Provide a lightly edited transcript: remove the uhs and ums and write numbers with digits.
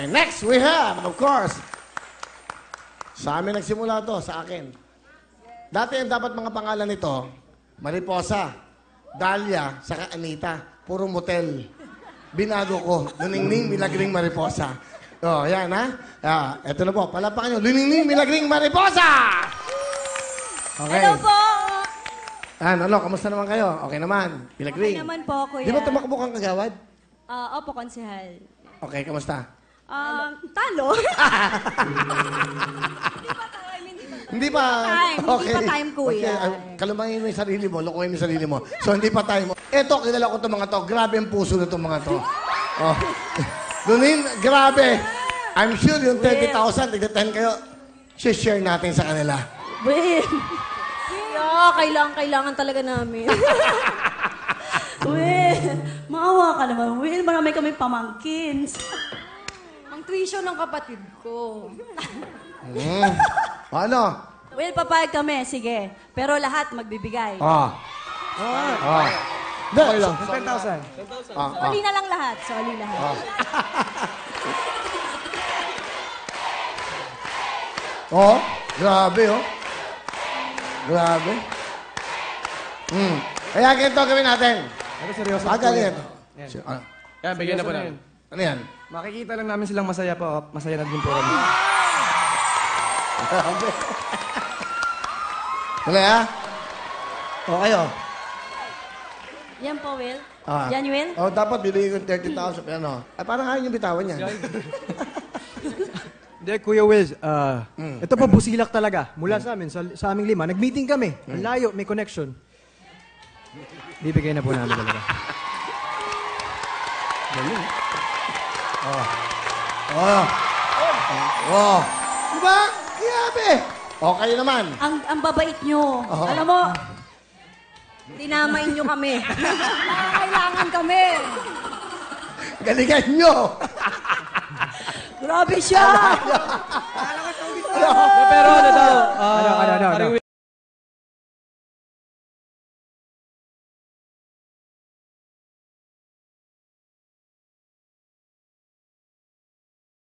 Okay, next we have, of course, sa amin nagsimula to, sa akin. Dati ang dapat mga pangalan nito, Mariposa, Dahlia, saka Anita. Puro motel. Binago ko, Luningning, Milagring, Mariposa. Oh, yan ha. Eto na po, palapakan nyo. Luningning, Milagring, Mariposa! Okay. Hello po! Ano, kamusta naman kayo? Okay naman. Milagring. Okay naman po, kuya. Di ba tumakbo kang kagawad? Opo, konsehal. Okay, kamusta? Talo. Hindi pa. Hindi pa time, kuya. Okay. Kalumangin mo yung sarili mo, lokohin mo yung sarili mo. So, hindi pa time mo. Eto, kilala ko itong mga to. Grabe ang puso na itong mga to. Oh. Lunin, grabe. I'm sure yung 30,000, tigda-10 kayo, share natin sa kanila. Will. Kailangan talaga namin. Will, maawa ka naman. Will, marami kami pamangkins. Ang tuition ng kapatid ko. Ano? Will, papayag kami, sige. Pero lahat magbibigay. Okay lang. 10,000. Soli na lang lahat. Soli lahat. Grabe, oh. Grabe. Kaya ganito gawin natin. Pero seryoso. Pagalit. Yan, bigyan na po namin. Ano yan? Makikita lang namin silang masaya po. Masaya na din po kami. Ano ya? O kayo? Yan po, Will. Ah. Yan, Will. Dapat bibigyan ko 30,000. Ano? Parang ayaw yung bitawan yan. Hindi, Kuya Will, ito po busilak talaga. Mula sa amin, sa aming lima. Nag-meeting kami. Ang layo, may connection. Bibigay na po namin talaga. Diba? Grabe. O kayo naman. Ang babait nyo. Alam mo, Dinamain nyo kami. Kailangan kami. Galingan nyo. grabe siya. Pero ano daw? Ano?